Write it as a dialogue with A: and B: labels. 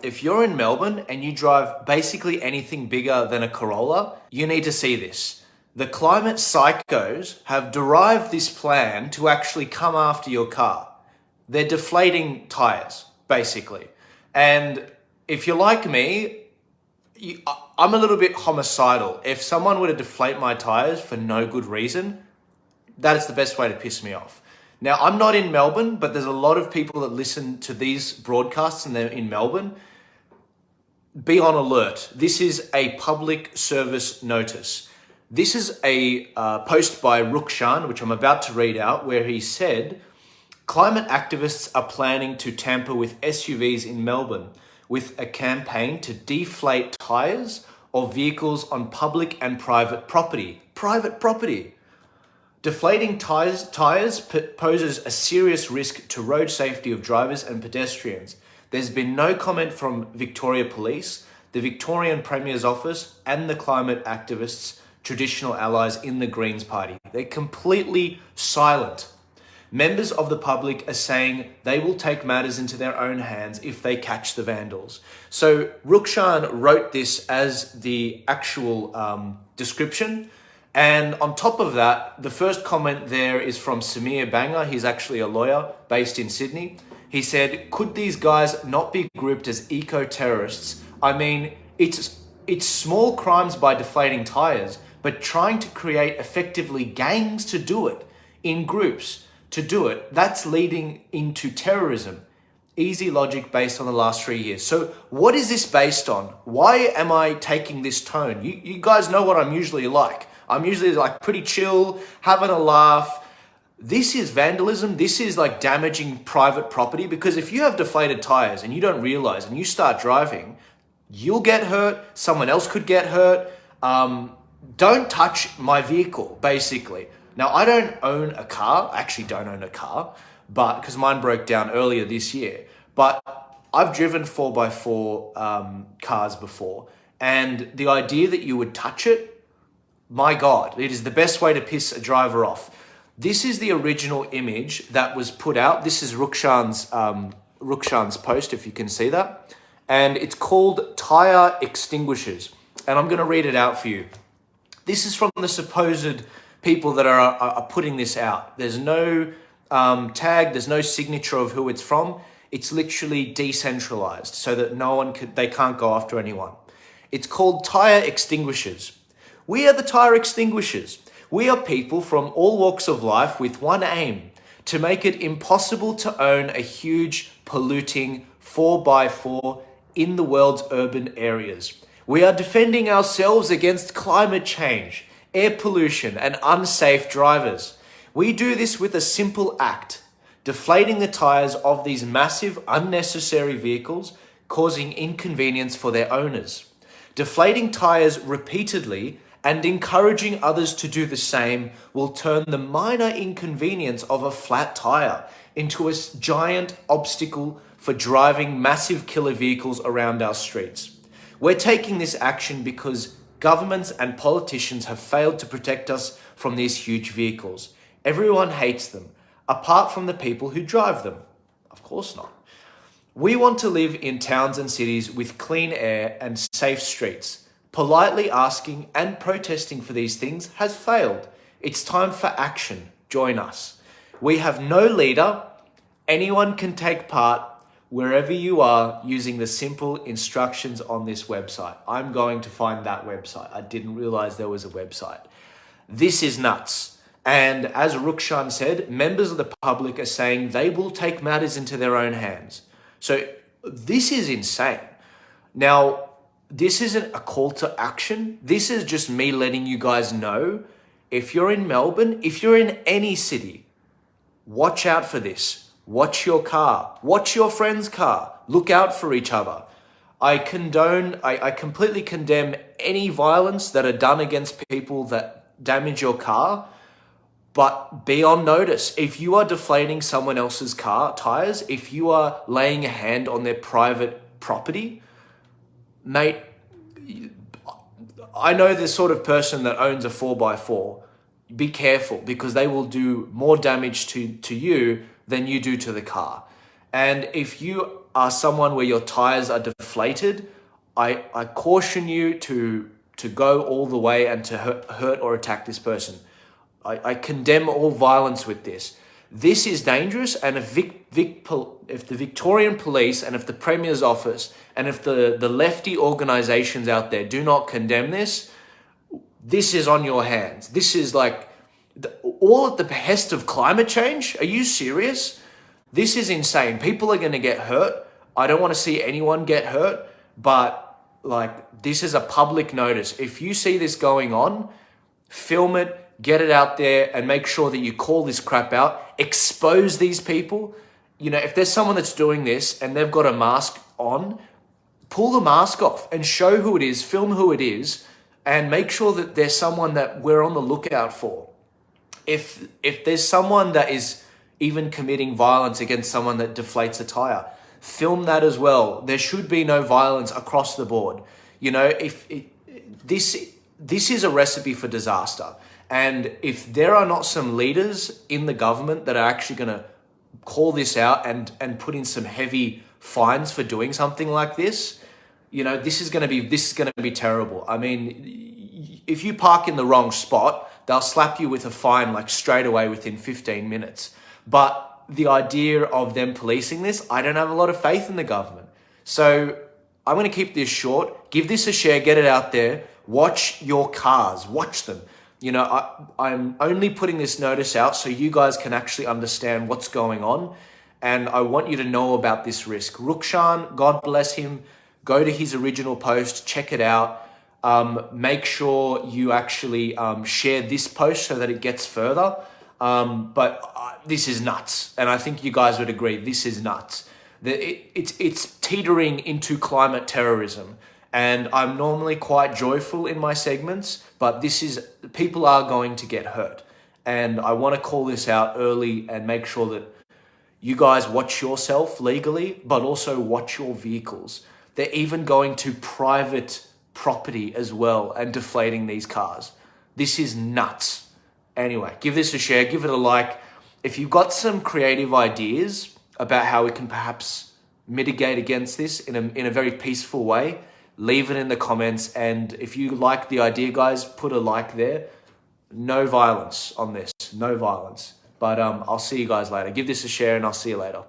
A: if you're in Melbourne and you drive basically anything bigger than a Corolla, you need to see this. The climate psychos have derived this plan to actually come after your car. They're deflating tires, basically. And if you're like me, I'm a little bit homicidal. If someone were to deflate my tires for no good reason, that is the best way to piss me off. Now, I'm not in Melbourne, but there's a lot of people that listen to these broadcasts and they're in Melbourne. Be on alert. This is a public service notice. This is a post by Rukshan, which I'm about to read out, where he said, climate activists are planning to tamper with SUVs in Melbourne with a campaign to deflate tires of vehicles on public and private property. Private property. Deflating tires poses a serious risk to road safety of drivers and pedestrians. There's been no comment from Victoria Police, the Victorian Premier's office, and the climate activists, traditional allies in the Greens Party. They're completely silent. Members of the public are saying they will take matters into their own hands if they catch the vandals. So Rukshan wrote this as the actual description. And on top of that, the first comment there is from Samir Banger. He's actually a lawyer based in Sydney. He said, could these guys not be grouped as eco-terrorists? I mean, it's small crimes by deflating tires, but trying to create effectively gangs to do it, in groups to do it, that's leading into terrorism. Easy logic based on the last 3 years. So what is this based on? Why am I taking this tone? You guys know what I'm usually like. I'm usually like pretty chill, having a laugh. This is vandalism. This is like damaging private property, because if you have deflated tires and you don't realize and you start driving, you'll get hurt. Someone else could get hurt. Don't touch my vehicle, basically. Now, I don't own a car. I actually don't own a car, but because mine broke down earlier this year. But I've driven 4x4 cars before. And the idea that you would touch it, my God, it is the best way to piss a driver off. This is the original image that was put out. This is Rukshan's post, if you can see that. And it's called Tire Extinguishers. And I'm going to read it out for you. This is from the supposed people that are putting this out. There's no tag, there's no signature of who it's from. It's literally decentralized so that they can't go after anyone. It's called Tire Extinguishers. We are the tire extinguishers. We are people from all walks of life with one aim: to make it impossible to own a huge polluting 4x4 in the world's urban areas. We are defending ourselves against climate change, air pollution, and unsafe drivers. We do this with a simple act: deflating the tires of these massive, unnecessary vehicles, causing inconvenience for their owners. Deflating tires repeatedly and encouraging others to do the same will turn the minor inconvenience of a flat tire into a giant obstacle for driving massive killer vehicles around our streets. We're taking this action because governments and politicians have failed to protect us from these huge vehicles. Everyone hates them, apart from the people who drive them. Of course not. We want to live in towns and cities with clean air and safe streets. Politely asking and protesting for these things has failed. It's time for action. Join us. We have no leader. Anyone can take part wherever you are using the simple instructions on this website. I'm going to find that website. I didn't realize there was a website. This is nuts. And as Rukshan said, members of the public are saying they will take matters into their own hands. So this is insane. Now, this isn't a call to action. This is just me letting you guys know, if you're in Melbourne, if you're in any city, watch out for this. Watch your car. Watch your friend's car. Look out for each other. I completely condemn any violence that are done against people that damage your car, but be on notice. If you are deflating someone else's car tires, if you are laying a hand on their private property, mate, I know the sort of person that owns a 4x4. Be careful, because they will do more damage to you than you do to the car. And if you are someone where your tires are deflated, I caution you to go all the way and to hurt or attack this person. I condemn all violence with this. This is dangerous, and if the Victorian Police and if the Premier's office and if the lefty organisations out there do not condemn this, this is on your hands. This is like all at the behest of climate change. Are you serious? This is insane. People are going to get hurt. I don't want to see anyone get hurt, but like, this is a public notice. If you see this going on, film it, get it out there, and make sure that you call this crap out. Expose these people. You know, if there's someone that's doing this and they've got a mask on, pull the mask off and show who it is, film who it is, and make sure that there's someone that we're on the lookout for. If there's someone that is even committing violence against someone that deflates a tire, film that as well. There should be no violence across the board. You know, this is a recipe for disaster. And if there are not some leaders in the government that are actually going to call this out and put in some heavy fines for doing something like this, you know, this is going to be terrible. I mean, if you park in the wrong spot, they'll slap you with a fine like straight away within 15 minutes. But the idea of them policing this, I don't have a lot of faith in the government. So I'm going to keep this short. Give this a share, get it out there. Watch your cars, watch them. You know, I'm only putting this notice out so you guys can actually understand what's going on. And I want you to know about this risk. Rukshan, God bless him. Go to his original post, check it out. Make sure you actually share this post so that it gets further. But this is nuts. And I think you guys would agree, this is nuts. It's teetering into climate terrorism. And I'm normally quite joyful in my segments, but people are going to get hurt. And I want to call this out early and make sure that you guys watch yourself legally, but also watch your vehicles. They're even going to private property as well and deflating these cars. This is nuts. Anyway, give this a share, give it a like. If you've got some creative ideas about how we can perhaps mitigate against this in a very peaceful way, leave it in the comments. And if you like the idea, guys, put a like there. No violence on this, no violence. But I'll see you guys later. Give this a share and I'll see you later.